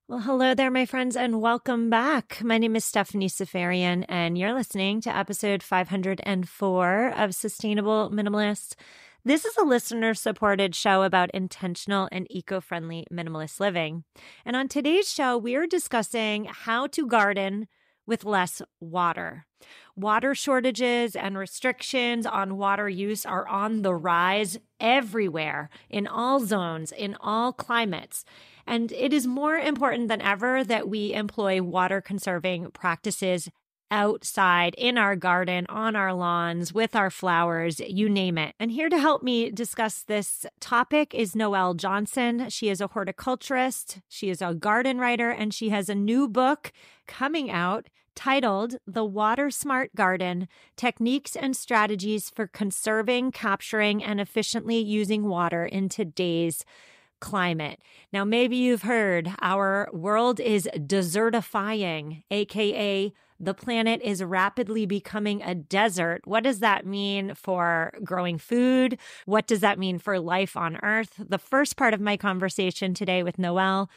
Well, hello there, my friends, and welcome back. My name is Stephanie Safarian, and you're listening to episode 504 of Sustainable Minimalist. This is a listener-supported show about intentional and eco-friendly minimalist living. And on today's show, we are discussing how to garden with less water. Water shortages and restrictions on water use are on the rise everywhere, in all zones, in all climates. And it is more important than ever that we employ water-conserving practices outside, in our garden, on our lawns, with our flowers, you name it. And here to help me discuss this topic is Noelle Johnson. She is a horticulturist, she is a garden writer, and she has a new book coming out titled The Water Smart Garden: Techniques and Strategies for Conserving, Capturing, and Efficiently Using Water in Today's Climate. Now, maybe you've heard our world is desertifying, aka the planet is rapidly becoming a desert. What does that mean for growing food? What does that mean for life on Earth? The first part of my conversation today with Noelle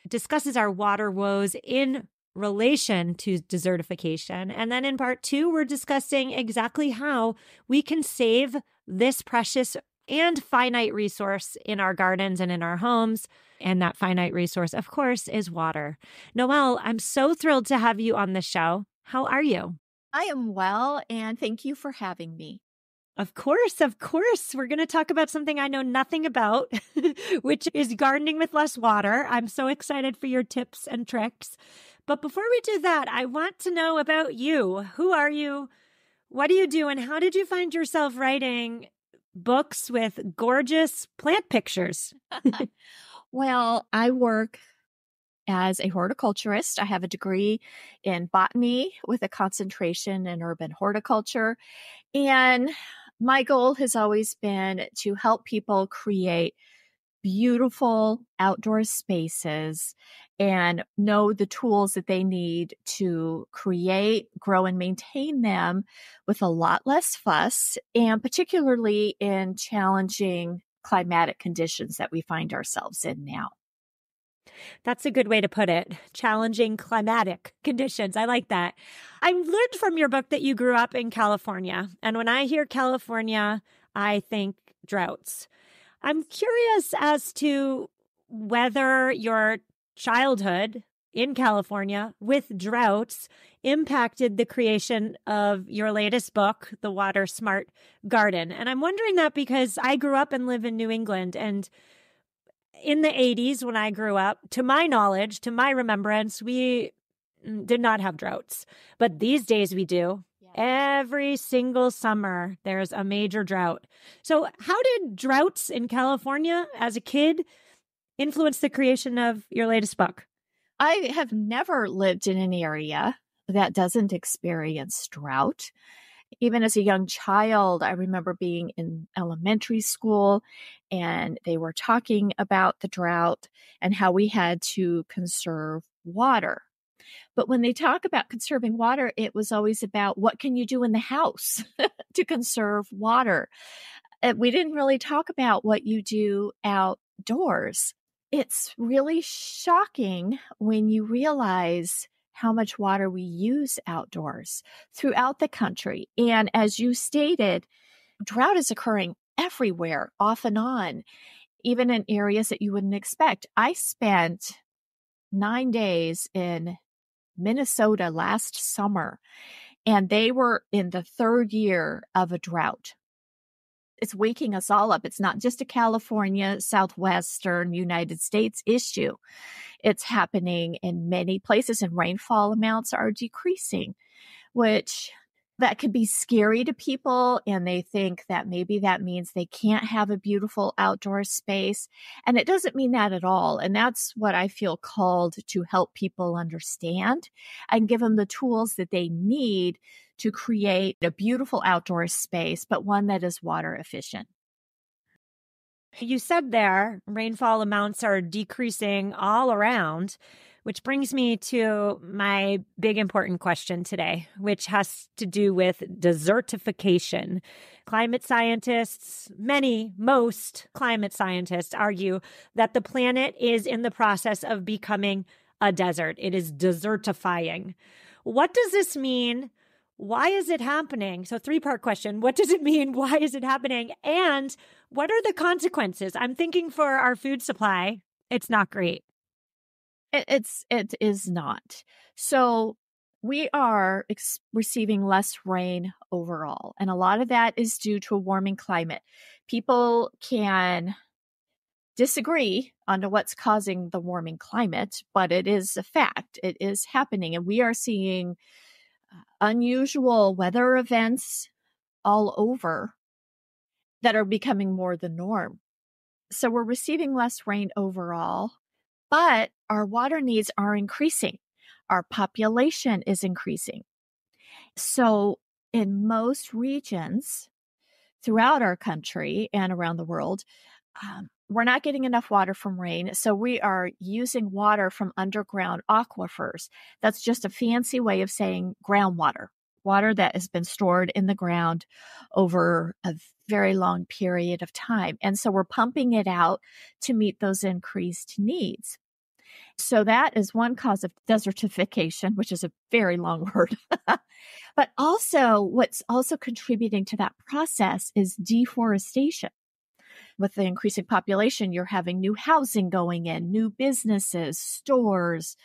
discusses our water woes in relation to desertification. And then in part two, we're discussing exactly how we can save this precious and finite resource in our gardens and in our homes. And that finite resource, of course, is water. Noelle, I'm so thrilled to have you on the show. How are you? I am well, and thank you for having me. Of course. We're going to talk about something I know nothing about, which is gardening with less water. I'm so excited for your tips and tricks. But before we do that, I want to know about you. Who are you? What do you do? And how did you find yourself writing books with gorgeous plant pictures? Well, I work as a horticulturist. I have a degree in botany with a concentration in urban horticulture. And my goal has always been to help people create beautiful outdoor spaces and know the tools that they need to create, grow, and maintain them with a lot less fuss, and particularly in challenging climatic conditions that we find ourselves in now. That's a good way to put it. Challenging climatic conditions. I like that. I learned from your book that you grew up in California. And when I hear California, I think droughts. I'm curious as to whether your childhood in California with droughts impacted the creation of your latest book, The Water Smart Garden. And I'm wondering that because I grew up and live in New England, and in the 80s when I grew up, to my knowledge, to my remembrance, we did not have droughts. But these days we do. Every single summer, there's a major drought. So how did droughts in California as a kid influence the creation of your latest book? I have never lived in an area that doesn't experience drought. Even as a young child, I remember being in elementary school and they were talking about the drought and how we had to conserve water. But when they talk about conserving water, it was always about what can you do in the house to conserve water. We didn't really talk about what you do outdoors. It's really shocking when you realize how much water we use outdoors throughout the country. And as you stated, drought is occurring everywhere, off and on, even in areas that you wouldn't expect. I spent 9 days in Minnesota last summer, and they were in the third year of a drought. It's waking us all up. It's not just a California, Southwestern United States issue. It's happening in many places, and rainfall amounts are decreasing, which that could be scary to people. And they think that maybe that means they can't have a beautiful outdoor space. And it doesn't mean that at all. And that's what I feel called to help people understand and give them the tools that they need to create a beautiful outdoor space, but one that is water efficient. You said there, rainfall amounts are decreasing all around, which brings me to my big important question today, which has to do with desertification. Climate scientists, most climate scientists argue that the planet is in the process of becoming a desert. It is desertifying. What does this mean? Why is it happening? So 3-part question. What does it mean? Why is it happening? And what are the consequences? I'm thinking for our food supply, it's not great. It is not. So we are receiving less rain overall. And a lot of that is due to a warming climate. People can disagree on what's causing the warming climate, but it is a fact. It is happening. And we are seeing unusual weather events all over that are becoming more the norm. So we're receiving less rain overall, but our water needs are increasing. Our population is increasing. So in most regions throughout our country and around the world, we're not getting enough water from rain. So we are using water from underground aquifers. That's just a fancy way of saying groundwater, water that has been stored in the ground over a very long period of time. And so we're pumping it out to meet those increased needs. So that is one cause of desertification, which is a very long word. But also what's also contributing to that process is deforestation. With the increasing population, you're having new housing going in, new businesses, stores,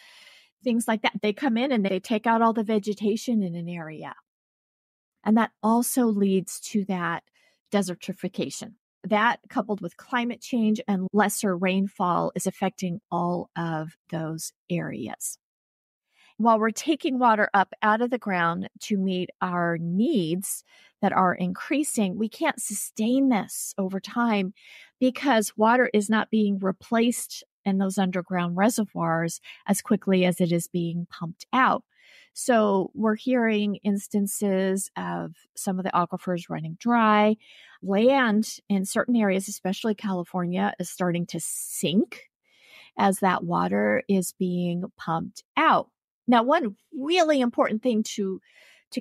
things like that. They come in and they take out all the vegetation in an area. And that also leads to that desertification. That, coupled with climate change and lesser rainfall, is affecting all of those areas. While we're taking water up out of the ground to meet our needs that are increasing, we can't sustain this over time because water is not being replaced in those underground reservoirs as quickly as it is being pumped out. So we're hearing instances of some of the aquifers running dry. Land in certain areas, especially California, is starting to sink as that water is being pumped out. Now, one really important thing to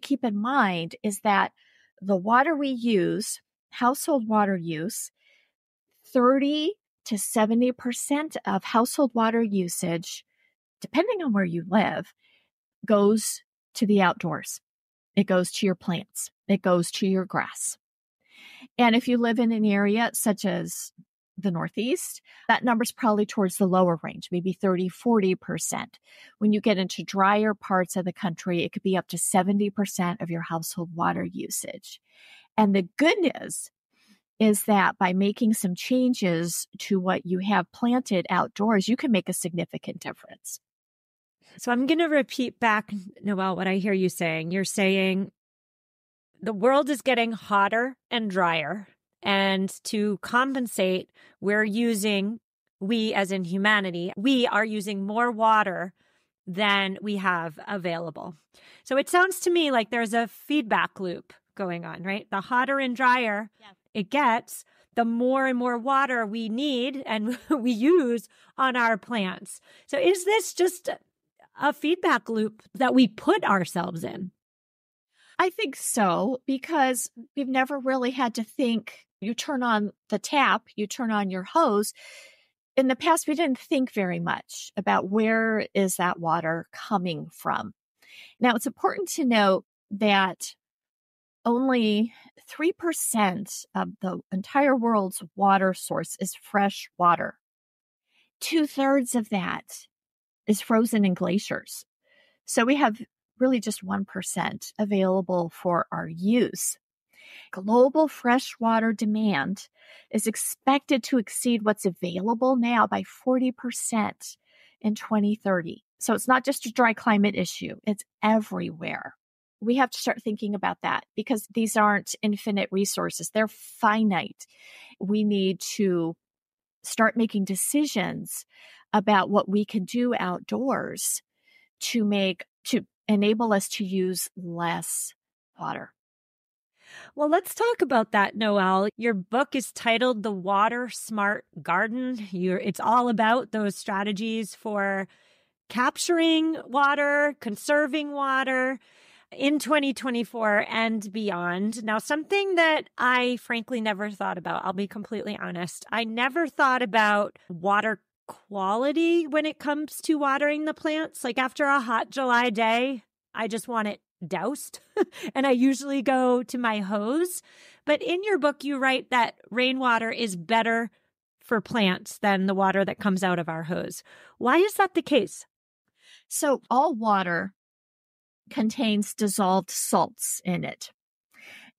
keep in mind is that the water we use, household water use, 30 to 70% of household water usage, depending on where you live, goes to the outdoors. It goes to your plants. It goes to your grass. And if you live in an area such as the Northeast, that number's probably towards the lower range, maybe 30, 40%. When you get into drier parts of the country, it could be up to 70% of your household water usage. And the good news is that by making some changes to what you have planted outdoors, you can make a significant difference. So I'm going to repeat back, Noelle, what I hear you saying. You're saying the world is getting hotter and drier. And to compensate, we as in humanity, we are using more water than we have available. So it sounds to me like there's a feedback loop going on, right? The hotter and drier it gets, the more and more water we need and we use on our plants. So is this just a feedback loop that we put ourselves in? I think so, because we've never really had to think. You turn on the tap, you turn on your hose. In the past, we didn't think very much about where is that water coming from. Now, it's important to note that only 3% of the entire world's water source is fresh water. 2/3 of that is frozen in glaciers. So we have really just 1% available for our use. Global freshwater demand is expected to exceed what's available now by 40% in 2030. So it's not just a dry climate issue, it's everywhere. We have to start thinking about that because these aren't infinite resources, they're finite. We need to start making decisions about what we can do outdoors to enable us to use less water. Well, let's talk about that, Noelle. Your book is titled The Water Smart Garden. It's all about those strategies for capturing water, conserving water in 2024 and beyond. Now, something that I frankly never thought about, I'll be completely honest. I never thought about water quality when it comes to watering the plants. Like after a hot July day, I just want it doused and I usually go to my hose. But in your book, you write that rainwater is better for plants than the water that comes out of our hose. Why is that the case? So all water contains dissolved salts in it.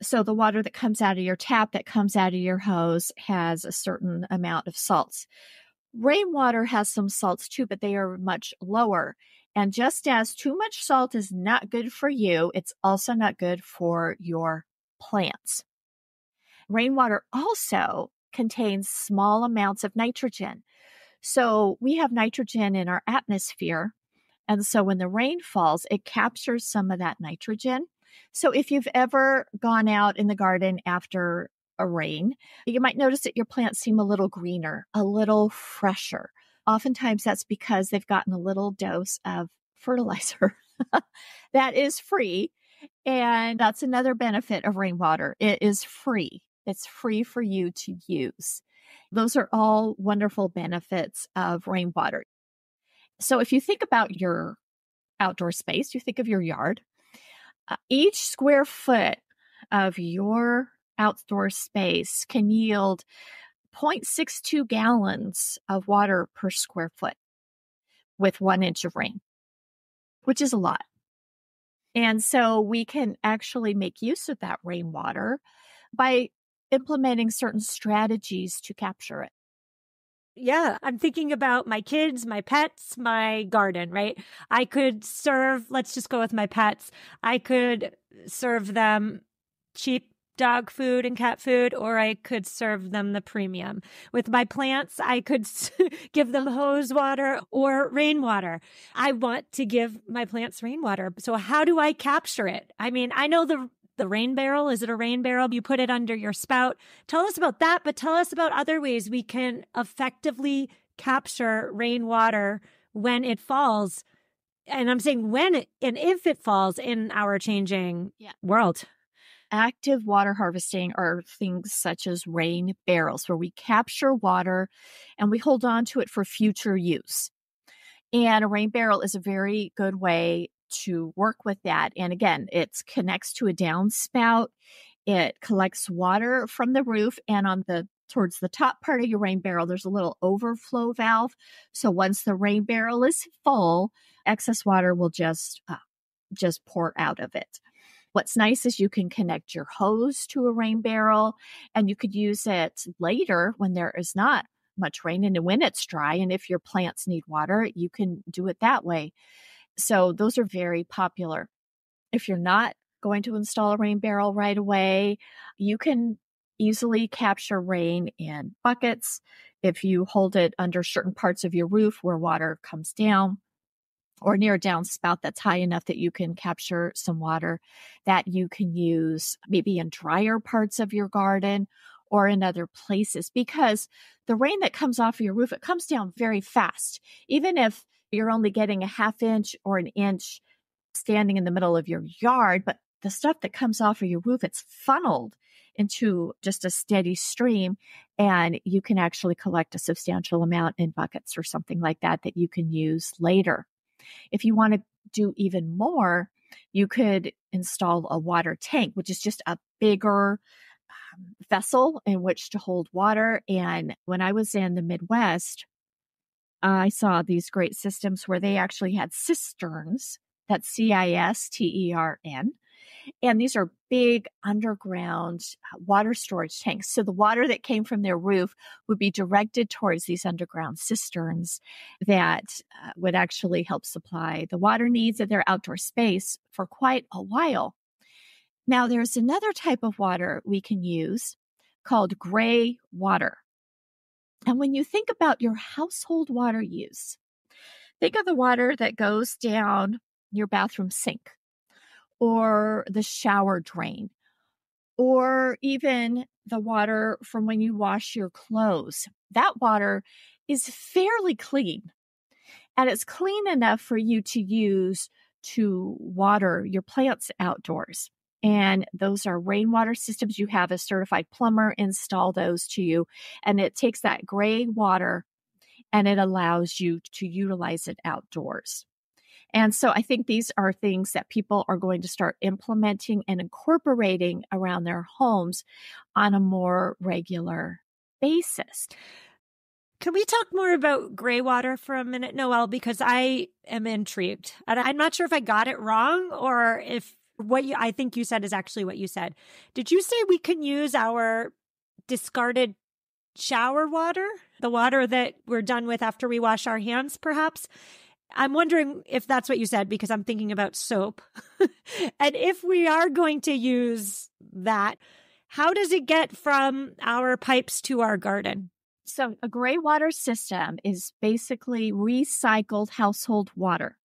So the water that comes out of your tap, that comes out of your hose, has a certain amount of salts. Rainwater has some salts too, but they are much lower. And just as too much salt is not good for you, it's also not good for your plants. Rainwater also contains small amounts of nitrogen. So we have nitrogen in our atmosphere. And so when the rain falls, it captures some of that nitrogen. So if you've ever gone out in the garden after a rain, you might notice that your plants seem a little greener, a little fresher. Oftentimes that's because they've gotten a little dose of fertilizer that is free. And that's another benefit of rainwater. It is free. It's free for you to use. Those are all wonderful benefits of rainwater. So if you think about your outdoor space, you think of your yard, each square foot of your outdoor space can yield 0.62 gallons of water per square foot with 1 inch of rain, which is a lot. And so we can actually make use of that rainwater by implementing certain strategies to capture it. Yeah, I'm thinking about my kids, my pets, my garden, right? I could serve, let's just go with my pets. I could serve them cheap dog food and cat food, or I could serve them the premium. With my plants, I could give them hose water or rainwater. I want to give my plants rainwater. So how do I capture it? I mean, I know the rain barrel. Is it a rain barrel? You put it under your spout. Tell us about that, but tell us about other ways we can effectively capture rainwater when it falls. And I'm saying when and if it falls in our changing world. Active water harvesting are things such as rain barrels, where we capture water and we hold on to it for future use. And a rain barrel is a very good way to work with that. And again, it connects to a downspout. It collects water from the roof, and towards the top part of your rain barrel, there's a little overflow valve. So once the rain barrel is full, excess water will just pour out of it. What's nice is you can connect your hose to a rain barrel, and you could use it later when there is not much rain and when it's dry. And if your plants need water, you can do it that way. So those are very popular. If you're not going to install a rain barrel right away, you can easily capture rain in buckets. If you hold it under certain parts of your roof where water comes down, or near a downspout that's high enough that you can capture some water that you can use maybe in drier parts of your garden or in other places, because the rain that comes off of your roof, it comes down very fast. Even if you're only getting a half inch or an inch standing in the middle of your yard, but the stuff that comes off of your roof, it's funneled into just a steady stream, and you can actually collect a substantial amount in buckets or something like that you can use later. If you want to do even more, you could install a water tank, which is just a bigger vessel in which to hold water. And when I was in the Midwest, I saw these great systems where they actually had cisterns. That's CISTERN. And these are big underground water storage tanks. So the water that came from their roof would be directed towards these underground cisterns that would actually help supply the water needs of their outdoor space for quite a while. Now, there's another type of water we can use called gray water. And when you think about your household water use, think of the water that goes down your bathroom sink, or the shower drain, or even the water from when you wash your clothes. That water is fairly clean, and it's clean enough for you to use to water your plants outdoors. And those are rainwater systems. You have a certified plumber install those to you, and it takes that gray water and it allows you to utilize it outdoors. And so I think these are things that people are going to start implementing and incorporating around their homes on a more regular basis. Can we talk more about gray water for a minute, Noelle? Because I am intrigued. And I'm not sure if I got it wrong or if I think you said is actually what you said. Did you say we can use our discarded shower water, the water that we're done with after we wash our hands, perhaps? I'm wondering if that's what you said, because I'm thinking about soap. And if we are going to use that, how does it get from our pipes to our garden? So a gray water system is basically recycled household water.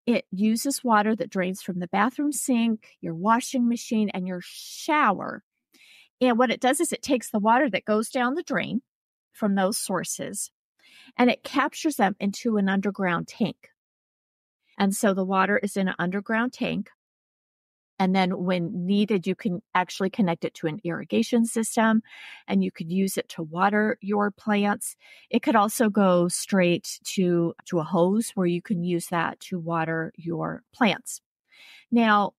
It uses water that drains from the bathroom sink, your washing machine, and your shower. And what it does is it takes the water that goes down the drain from those sources, and it captures them into an underground tank. And so the water is in an underground tank. And then when needed, you can actually connect it to an irrigation system, and you could use it to water your plants. It could also go straight to a hose where you can use that to water your plants. Now,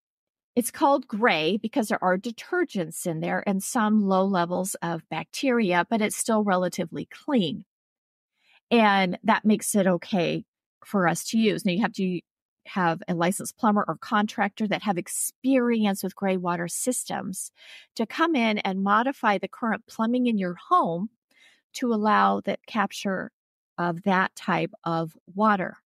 it's called gray because there are detergents in there and some low levels of bacteria, but it's still relatively clean. And that makes it okay for us to use. Now, you have to have a licensed plumber or contractor that have experience with gray water systems to come in and modify the current plumbing in your home to allow the capture of that type of water.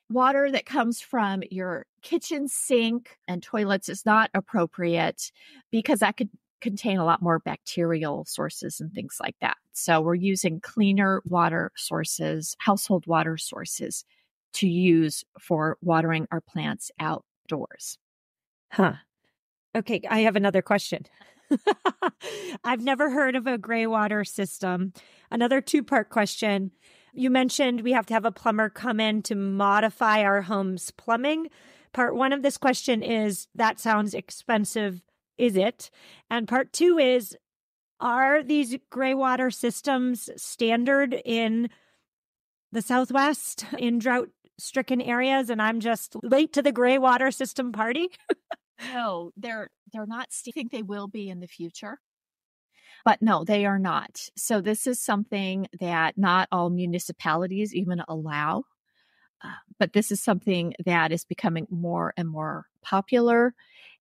Water that comes from your kitchen sink and toilets is not appropriate because that could contain a lot more bacterial sources and things like that. So we're using cleaner water sources, household water sources to use for watering our plants outdoors. Okay, I have another question. I've never heard of a gray water system. Another two-part question. You mentioned we have to have a plumber come in to modify our home's plumbing. Part one of this question is, that sounds expensive, is it? And part two is, are these gray water systems standard in the Southwest, in drought-stricken areas, and I'm just late to the gray water system party? No, they're not. I think they will be in the future. But no, they are not. So this is something that not all municipalities even allow. But this is something that is becoming more and more popular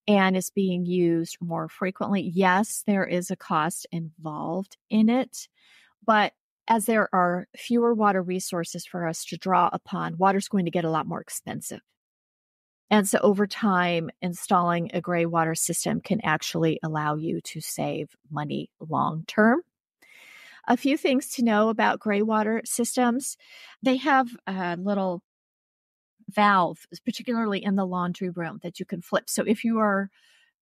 and is being used more frequently. Yes, there is a cost involved in it, but as there are fewer water resources for us to draw upon, water's going to get a lot more expensive. And so over time, installing a gray water system can actually allow you to save money long term. A few things to know about gray water systems. They have a little valve, particularly in the laundry room, that you can flip. So if you are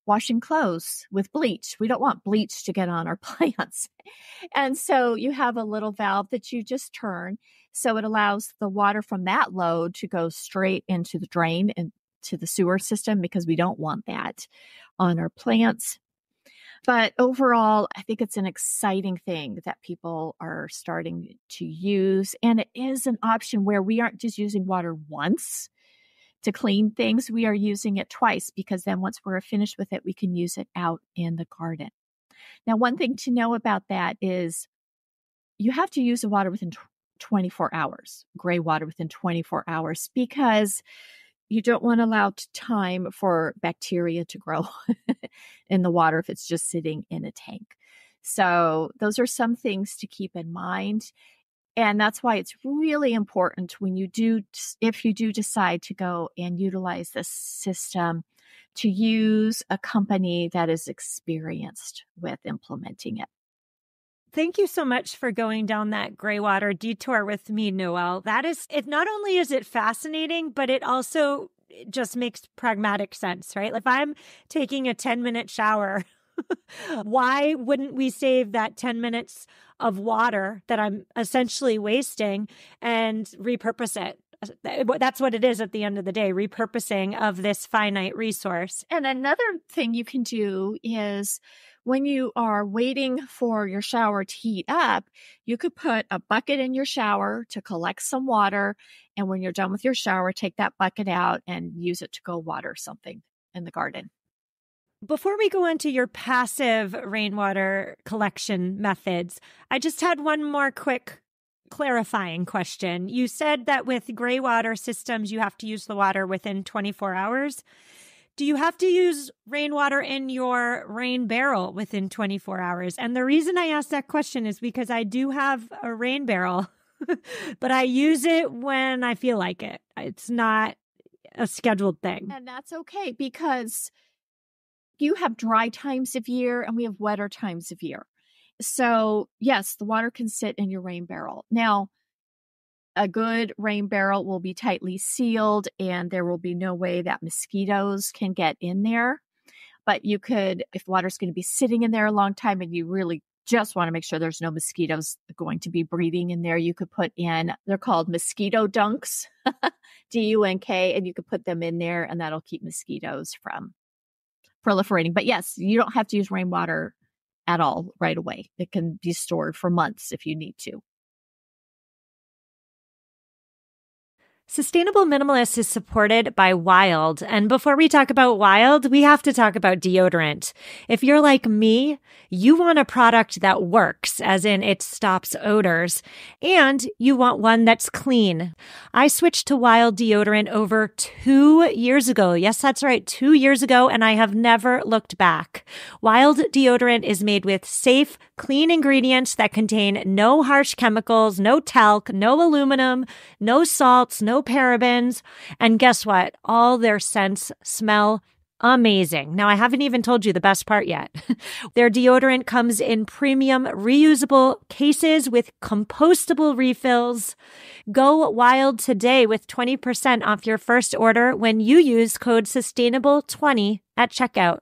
washing clothes with bleach, we don't want bleach to get on our plants. And so you have a little valve that you just turn. So it allows the water from that load to go straight into the drain and to the sewer system, because we don't want that on our plants. But overall, I think it's an exciting thing that people are starting to use. And it is an option where we aren't just using water once to clean things. We are using it twice, because then once we're finished with it, we can use it out in the garden. Now, one thing to know about that is you have to use the water within 24 hours, gray water within 24 hours, because you don't want to allow time for bacteria to grow in the water if it's just sitting in a tank. So those are some things to keep in mind. And that's why it's really important if you do decide to go and utilize this system, to use a company that is experienced with implementing it. Thank you so much for going down that gray water detour with me, Noelle. Not only is it fascinating, but it also just makes pragmatic sense, right? If I'm taking a 10-minute shower, why wouldn't we save that 10 minutes of water that I'm essentially wasting and repurpose it that's what it is at the end of the day, repurposing of this finite resource. And another thing you can do is when you are waiting for your shower to heat up, you could put a bucket in your shower to collect some water. And when you're done with your shower, take that bucket out and use it to go water something in the garden. Before we go into your passive rainwater collection methods, I just had one more quick clarifying question. You said that with gray water systems, you have to use the water within 24 hours. Do you have to use rainwater in your rain barrel within 24 hours? And the reason I asked that question is because I do have a rain barrel, but I use it when I feel like it. It's not a scheduled thing. And that's okay because you have dry times of year and we have wetter times of year. So yes, the water can sit in your rain barrel. Now, a good rain barrel will be tightly sealed and there will be no way that mosquitoes can get in there. But you could, if water's going to be sitting in there a long time and you really just want to make sure there's no mosquitoes going to be breeding in there, you could put in, they're called mosquito dunks, D-U-N-K, and you could put them in there and that'll keep mosquitoes from proliferating. But yes, you don't have to use rainwater at all right away. It can be stored for months if you need to. Sustainable Minimalist is supported by Wild. And before we talk about Wild, we have to talk about deodorant. If you're like me, you want a product that works, as in it stops odors, and you want one that's clean. I switched to Wild deodorant over 2 years ago. Yes, that's right, 2 years ago, and I have never looked back. Wild deodorant is made with safe, clean ingredients that contain no harsh chemicals, no talc, no aluminum, no salts, no parabens. And guess what? All their scents smell amazing. Now, I haven't even told you the best part yet. Their deodorant comes in premium reusable cases with compostable refills. Go Wild today with 20% off your first order when you use code SUSTAINABLE20 at checkout.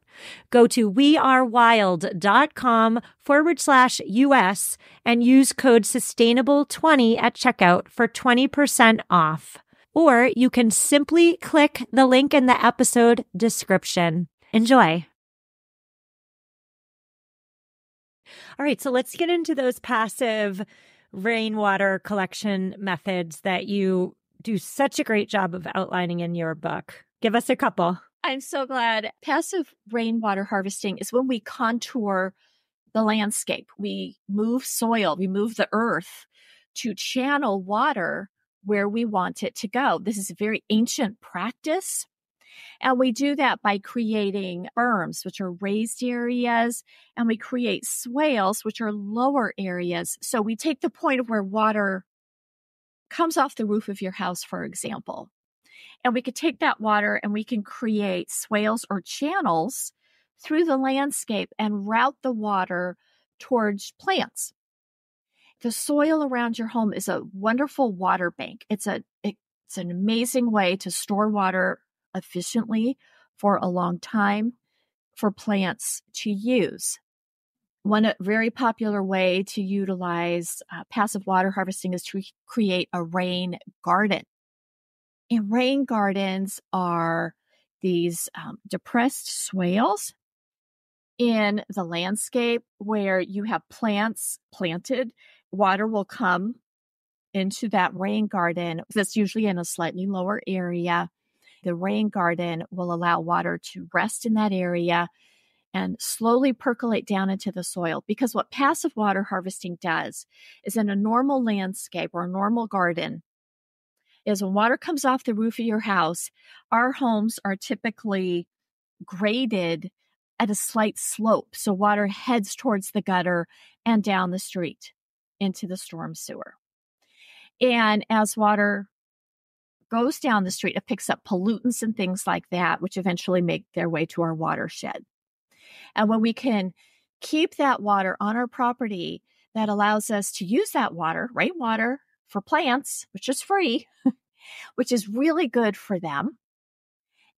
Go to wearewild.com/US and use code SUSTAINABLE20 at checkout for 20% off. Or you can simply click the link in the episode description. Enjoy. All right, so let's get into those passive rainwater collection methods that you do such a great job of outlining in your book. Give us a couple. I'm so glad. Passive rainwater harvesting is when we contour the landscape. We move soil, we move the earth to channel water where we want it to go. This is a very ancient practice. And we do that by creating berms, which are raised areas, and we create swales, which are lower areas. So we take the point of where water comes off the roof of your house, for example, and we could take that water and we can create swales or channels through the landscape and route the water towards plants. The soil around your home is a wonderful water bank. It's an amazing way to store water efficiently for a long time for plants to use. One very popular way to utilize passive water harvesting is to create a rain garden. And rain gardens are these depressed swales in the landscape where you have plants planted. Water will come into that rain garden that's usually in a slightly lower area. The rain garden will allow water to rest in that area and slowly percolate down into the soil. Because what passive water harvesting does is in a normal landscape or a normal garden is when water comes off the roof of your house, our homes are typically graded at a slight slope. So water heads towards the gutter and down the street into the storm sewer. And as water goes down the street, it picks up pollutants and things like that, which eventually make their way to our watershed. And when we can keep that water on our property, that allows us to use that water, rainwater, for plants, which is free, which is really good for them.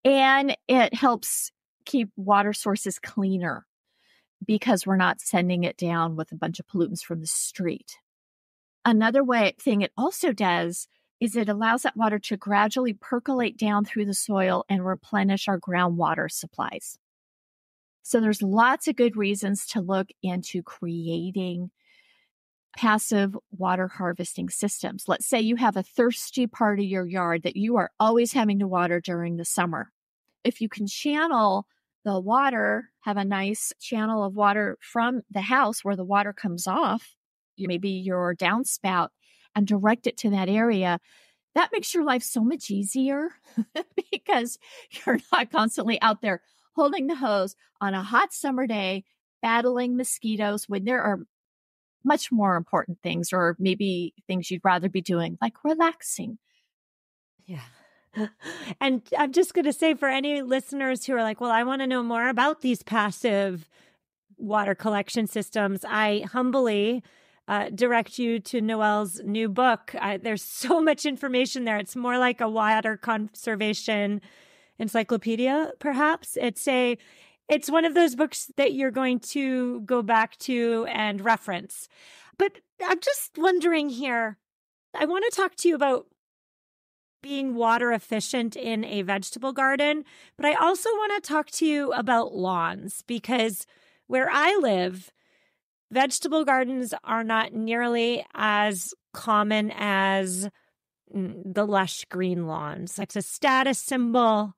And it helps keep water sources cleaner because we're not sending it down with a bunch of pollutants from the street. Another thing it also does is it allows that water to gradually percolate down through the soil and replenish our groundwater supplies. So there's lots of good reasons to look into creating passive water harvesting systems. Let's say you have a thirsty part of your yard that you are always having to water during the summer. If you can channel the water, have a nice channel of water from the house where the water comes off, maybe your downspout, and direct it to that area, that makes your life so much easier because you're not constantly out there holding the hose on a hot summer day, battling mosquitoes when there are much more important things, or maybe things you'd rather be doing, like relaxing. Yeah. And I'm just going to say, for any listeners who are like, well, I want to know more about these passive water collection systems, I humbly direct you to Noelle's new book. There's so much information there. It's more like a water conservation encyclopedia, perhaps. It's one of those books that you're going to go back to and reference. But I'm just wondering here, I want to talk to you about being water efficient in a vegetable garden, but I also want to talk to you about lawns, because where I live, vegetable gardens are not nearly as common as the lush green lawns. It's a status symbol.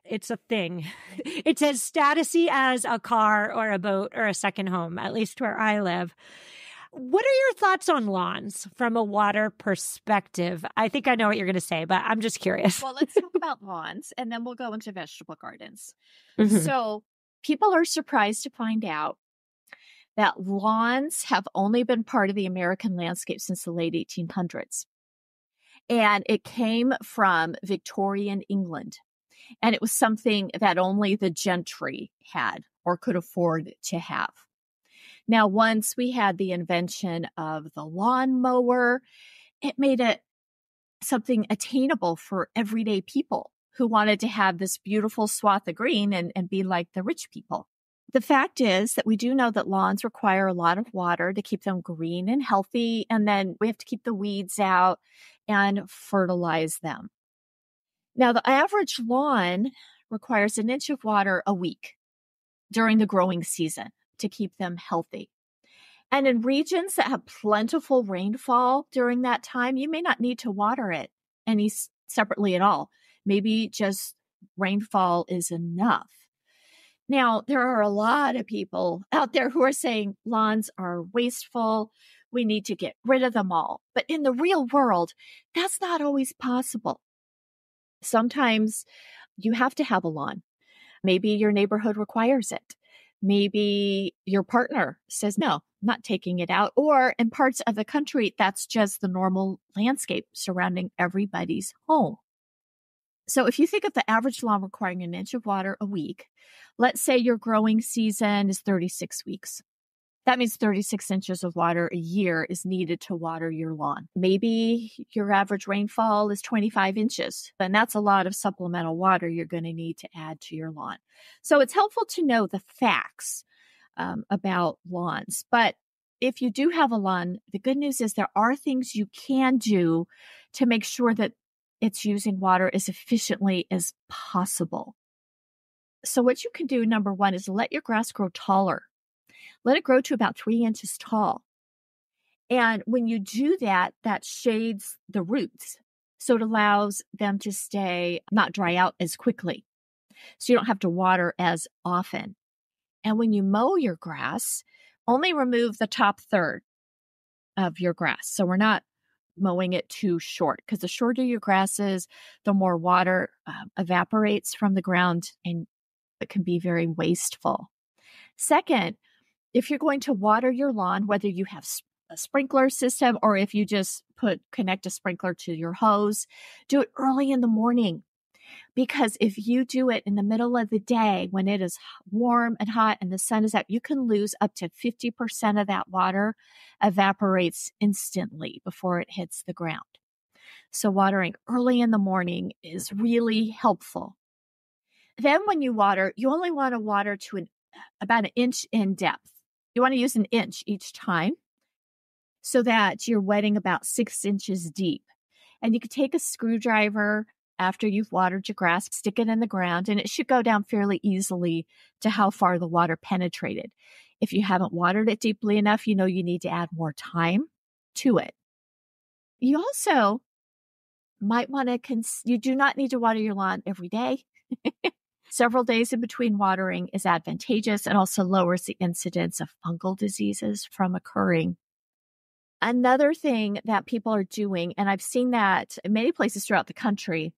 It's a thing. It's as statusy as a car or a boat or a second home, at least where I live. What are your thoughts on lawns from a water perspective? I think I know what you're going to say, but I'm just curious. Well, let's talk about lawns, and then we'll go into vegetable gardens. So people are surprised to find out that lawns have only been part of the American landscape since the late 1800s. And it came from Victorian England. And it was something that only the gentry had or could afford to have. Now, once we had the invention of the lawnmower, it made it something attainable for everyday people who wanted to have this beautiful swath of green and be like the rich people. The fact is that we do know that lawns require a lot of water to keep them green and healthy, and then we have to keep the weeds out and fertilize them. Now, the average lawn requires an inch of water a week during the growing season to keep them healthy. And in regions that have plentiful rainfall during that time, you may not need to water it any separately at all. Maybe just rainfall is enough. Now, there are a lot of people out there who are saying lawns are wasteful. We need to get rid of them all. But in the real world, that's not always possible. Sometimes you have to have a lawn. Maybe your neighborhood requires it. Maybe your partner says, no, I'm not taking it out. Or in parts of the country, that's just the normal landscape surrounding everybody's home. So if you think of the average lawn requiring an inch of water a week, let's say your growing season is 36 weeks. That means 36 inches of water a year is needed to water your lawn. Maybe your average rainfall is 25 inches, and that's a lot of supplemental water you're going to need to add to your lawn. So it's helpful to know the facts about lawns. But if you do have a lawn, the good news is there are things you can do to make sure that it's using water as efficiently as possible. So what you can do, number one, is let your grass grow taller. Let it grow to about 3 inches tall. And when you do that, that shades the roots. So it allows them to not dry out as quickly. So you don't have to water as often. And when you mow your grass, only remove the top third of your grass. So we're not mowing it too short, because the shorter your grass is, the more water evaporates from the ground, and it can be very wasteful. Second, if you're going to water your lawn, whether you have a sprinkler system or if you just connect a sprinkler to your hose, do it early in the morning. Because if you do it in the middle of the day when it is warm and hot and the sun is out, you can lose up to 50% of that water evaporates instantly before it hits the ground. So watering early in the morning is really helpful. Then when you water, you only want to water to about an inch in depth. You want to use an inch each time so that you're wetting about 6 inches deep. And you could take a screwdriver after you've watered your grass, stick it in the ground, and it should go down fairly easily to how far the water penetrated. If you haven't watered it deeply enough, you need to add more time to it. You also might want to, you do not need to water your lawn every day. Several days in between watering is advantageous and also lowers the incidence of fungal diseases from occurring. Another thing that people are doing, and I've seen that in many places throughout the country,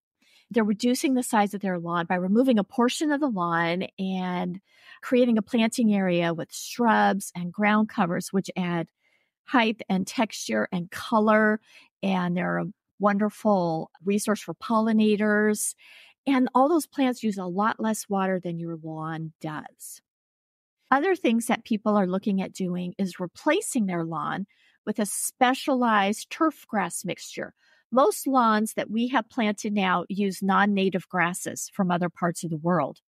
they're reducing the size of their lawn by removing a portion of the lawn and creating a planting area with shrubs and ground covers, which add height and texture and color. And they're a wonderful resource for pollinators. And all those plants use a lot less water than your lawn does. Other things that people are looking at doing is replacing their lawn with a specialized turf grass mixture. Most lawns that we have planted now use non-native grasses from other parts of the world.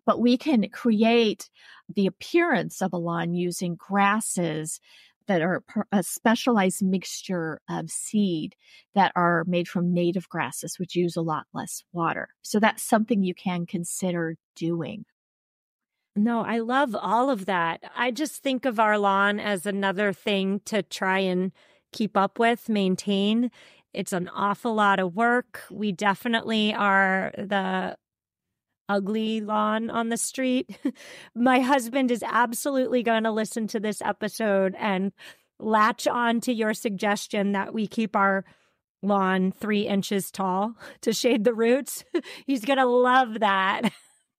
But we can create the appearance of a lawn using grasses that are a specialized mixture of seed that are made from native grasses, which use a lot less water. So that's something you can consider doing. No, I love all of that. I just think of our lawn as another thing to try and keep up with, maintain. It's an awful lot of work. We definitely are the ugly lawn on the street. My husband is absolutely going to listen to this episode and latch on to your suggestion that we keep our lawn 3 inches tall to shade the roots. He's going to love that.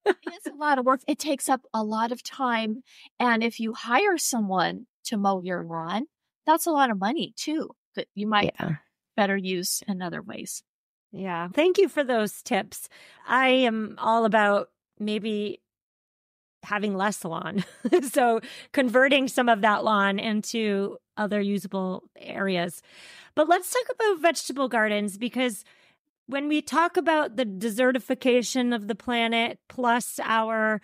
It's a lot of work. It takes up a lot of time. And if you hire someone to mow your lawn, that's a lot of money too, that you might better use in other ways. Yeah. Thank you for those tips. I am all about maybe having less lawn. So converting some of that lawn into other usable areas. But let's talk about vegetable gardens, because when we talk about the desertification of the planet plus our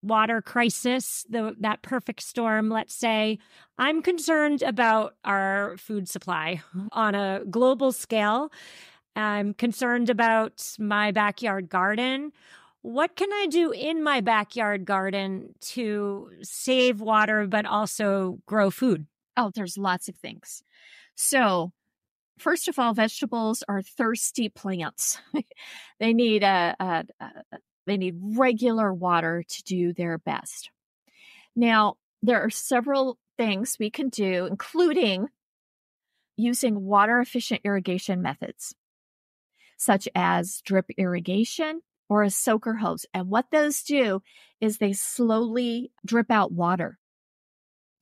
water crisis, that perfect storm, let's say, I'm concerned about our food supply on a global scale. I'm concerned about my backyard garden. What can I do in my backyard garden to save water, but also grow food? Oh, there's lots of things. So, first of all, vegetables are thirsty plants. They need they need regular water to do their best. Now, there are several things we can do, including using water-efficient irrigation methods, such as drip irrigation or a soaker hose. And what those do is they slowly drip out water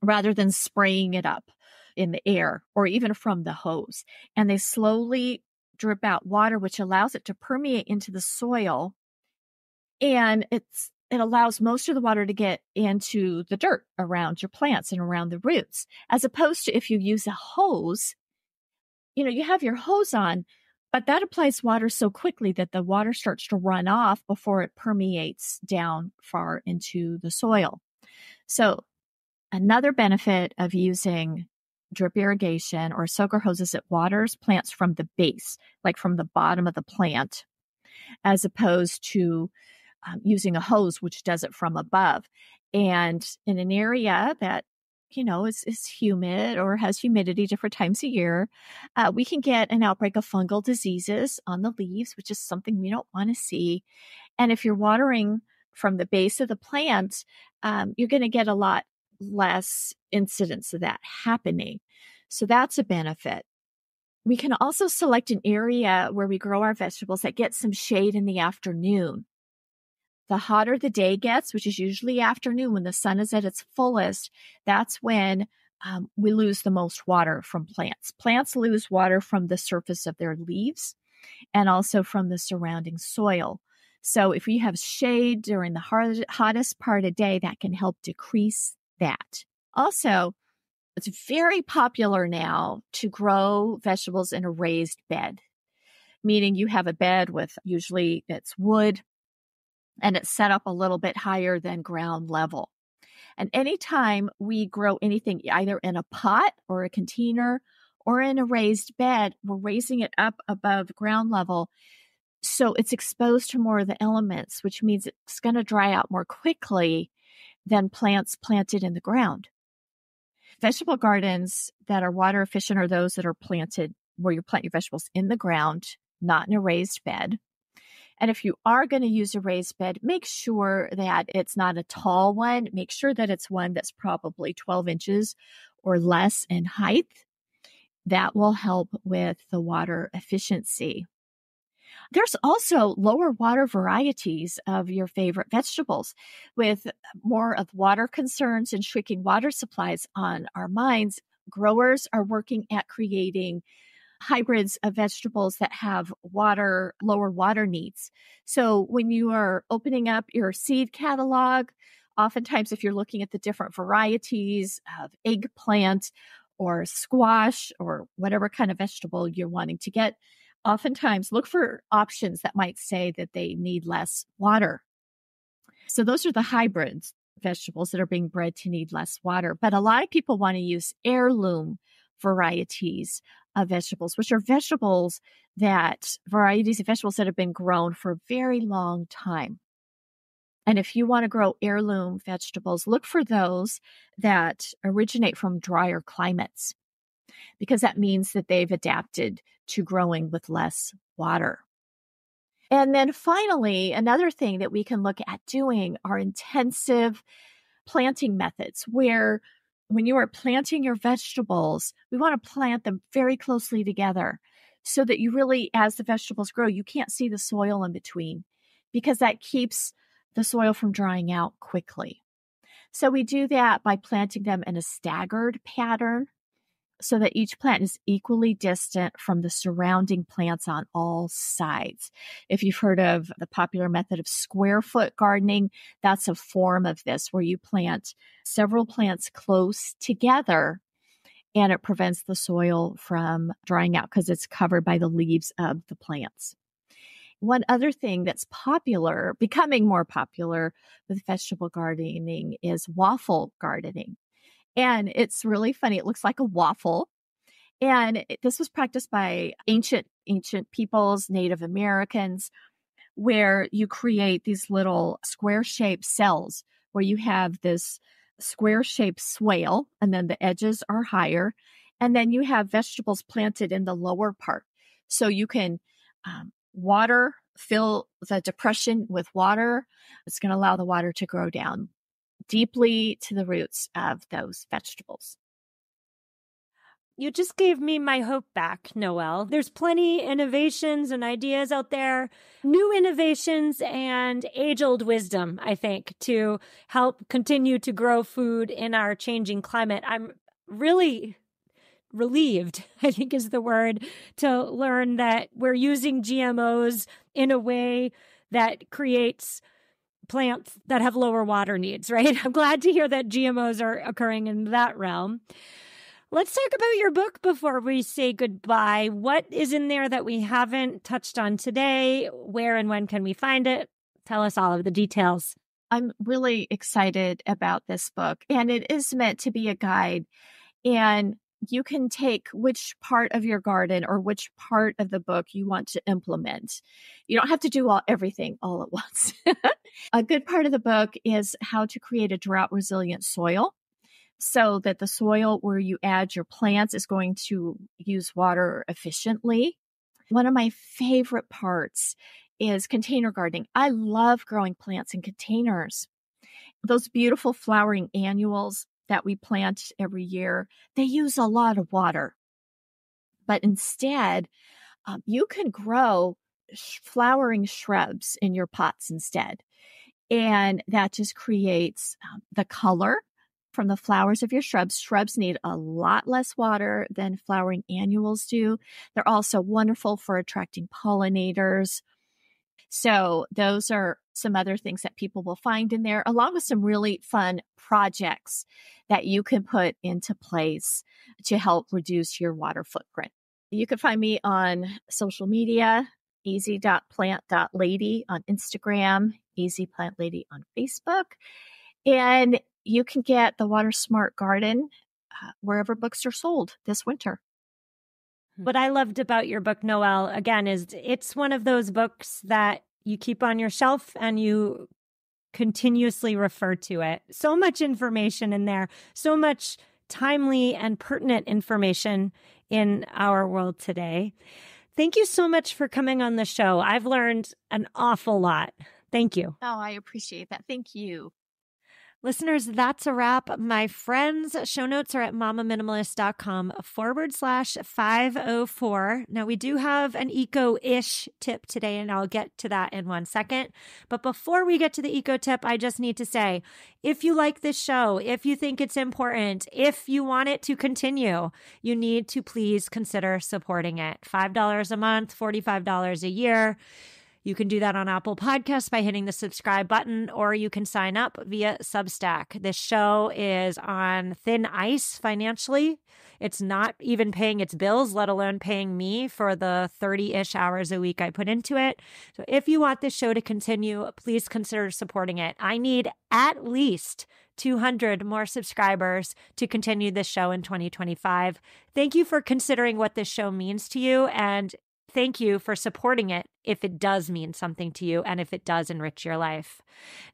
rather than spraying it up in the air or even from the hose. And they slowly drip out water, which allows it to permeate into the soil. And it allows most of the water to get into the dirt around your plants and around the roots, as opposed to if you use a hose, you have your hose on, but that applies water so quickly that the water starts to run off before it permeates down far into the soil. So another benefit of using drip irrigation or soaker hoses, it waters plants from the base, like from the bottom of the plant, as opposed to using a hose, which does it from above. And in an area that, is humid or has humidity different times a year, we can get an outbreak of fungal diseases on the leaves, which is something we don't want to see. And if you're watering from the base of the plant, you're going to get a lot less incidence of that happening. So that's a benefit. We can also select an area where we grow our vegetables that gets some shade in the afternoon. The hotter the day gets, which is usually afternoon when the sun is at its fullest, that's when we lose the most water from plants. Plants lose water from the surface of their leaves and also from the surrounding soil. So if we have shade during the hottest part of day, that can help decrease that. Also, it's very popular now to grow vegetables in a raised bed, meaning you have a bed with usually it's wood and it's set up a little bit higher than ground level. And anytime we grow anything either in a pot or a container or in a raised bed, we're raising it up above ground level. So it's exposed to more of the elements, which means it's going to dry out more quickly than plants planted in the ground. Vegetable gardens that are water efficient are those that are planted where you plant your vegetables in the ground, not in a raised bed. And if you are going to use a raised bed, make sure that it's not a tall one. Make sure that it's one that's probably 12 inches or less in height. That will help with the water efficiency. There's also lower water varieties of your favorite vegetables. With more of water concerns and shrinking water supplies on our minds, growers are working at creating hybrids of vegetables that have lower water needs. So when you are opening up your seed catalog, oftentimes if you're looking at the different varieties of eggplant or squash or whatever kind of vegetable you're wanting to get, oftentimes look for options that might say that they need less water. So those are the hybrids vegetables that are being bred to need less water. But a lot of people want to use heirloom varieties of vegetables, which are varieties of vegetables that have been grown for a very long time. And if you want to grow heirloom vegetables, look for those that originate from drier climates, because that means that they've adapted to growing with less water. And then finally, another thing that we can look at doing are intensive planting methods, where when you are planting your vegetables, we want to plant them very closely together so that you really, as the vegetables grow, you can't see the soil in between, because that keeps the soil from drying out quickly. So we do that by planting them in a staggered pattern so that each plant is equally distant from the surrounding plants on all sides. If you've heard of the popular method of square foot gardening, that's a form of this where you plant several plants close together and it prevents the soil from drying out because it's covered by the leaves of the plants. One other thing that's becoming more popular with vegetable gardening is waffle gardening. And it's really funny. It looks like a waffle. And this was practiced by ancient peoples, Native Americans, where you create these little square-shaped cells where you have this square-shaped swale, and then the edges are higher. And then you have vegetables planted in the lower part. So you can fill the depression with water. It's going to allow the water to go down deeply to the roots of those vegetables. You just gave me my hope back, Noelle. There's plenty innovations and ideas out there, new innovations and age-old wisdom, I think, to help continue to grow food in our changing climate. I'm really relieved, I think is the word, to learn that we're using GMOs in a way that creates plants that have lower water needs, right? I'm glad to hear that GMOs are occurring in that realm. Let's talk about your book before we say goodbye. What is in there that we haven't touched on today? Where and when can we find it? Tell us all of the details. I'm really excited about this book, and it is meant to be a guide. And you can take which part of your garden or which part of the book you want to implement. You don't have to do everything all at once. A good part of the book is how to create a drought-resilient soil so that the soil where you add your plants is going to use water efficiently. One of my favorite parts is container gardening. I love growing plants in containers. Those beautiful flowering annuals that we plant every year, they use a lot of water. But instead, you can grow flowering shrubs in your pots instead. And that just creates the color from the flowers of your shrubs. Shrubs need a lot less water than flowering annuals do. They're also wonderful for attracting pollinators. So those are some other things that people will find in there, along with some really fun projects that you can put into place to help reduce your water footprint. You can find me on social media, easy.plant.lady on Instagram, easyplantlady on Facebook. And you can get the Water Smart Garden wherever books are sold this winter. What I loved about your book, Noelle, again, is it's one of those books that you keep on your shelf and you continuously refer to it. So much information in there, so much timely and pertinent information in our world today. Thank you so much for coming on the show. I've learned an awful lot. Thank you. Oh, I appreciate that. Thank you. Listeners, that's a wrap. My friends, show notes are at MamaMinimalist.com/504. Now, we do have an eco-ish tip today, and I'll get to that in 1 second. But before we get to the eco tip, I just need to say, if you like this show, if you think it's important, if you want it to continue, you need to please consider supporting it. $5 a month, $45 a year. You can do that on Apple Podcasts by hitting the subscribe button, or you can sign up via Substack. This show is on thin ice financially. It's not even paying its bills, let alone paying me for the 30-ish hours a week I put into it. So if you want this show to continue, please consider supporting it. I need at least 200 more subscribers to continue this show in 2025. Thank you for considering what this show means to you, and thank you for supporting it if it does mean something to you and if it does enrich your life.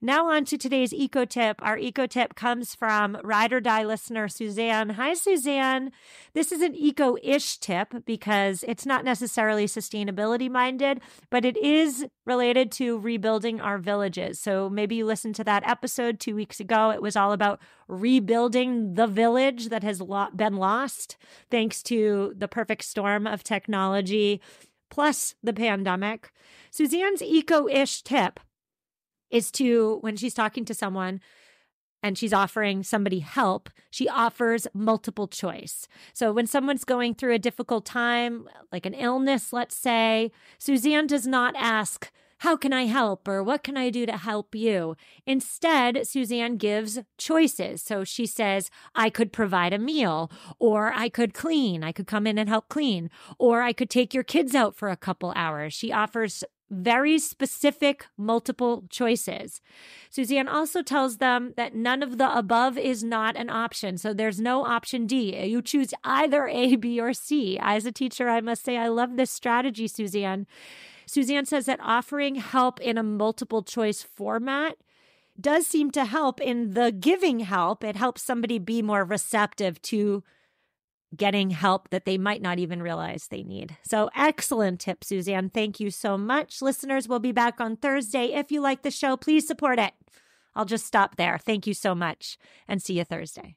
Now on to today's eco tip. Our eco tip comes from Ride or Die listener Suzanne. Hi, Suzanne. This is an eco-ish tip because it's not necessarily sustainability minded, but it is related to rebuilding our villages. So maybe you listened to that episode 2 weeks ago. It was all about rebuilding the village that has been lost thanks to the perfect storm of technology plus the pandemic. Suzanne's eco-ish tip is to, when she's talking to someone and she's offering somebody help, she offers multiple choice. So when someone's going through a difficult time, like an illness, let's say, Suzanne does not ask, how can I help? Or what can I do to help you? Instead, Suzanne gives choices. So she says, I could provide a meal, or I could clean. I could come in and help clean, or I could take your kids out for a couple hours. She offers very specific multiple choices. Suzanne also tells them that none of the above is not an option. So there's no option D. You choose either A, B, or C. As a teacher, I must say I love this strategy, Suzanne. Suzanne says that offering help in a multiple choice format does seem to help in the giving help. It helps somebody be more receptive to getting help that they might not even realize they need. So excellent tip, Suzanne. Thank you so much. Listeners, we'll be back on Thursday. If you like the show, please support it. I'll just stop there. Thank you so much and see you Thursday.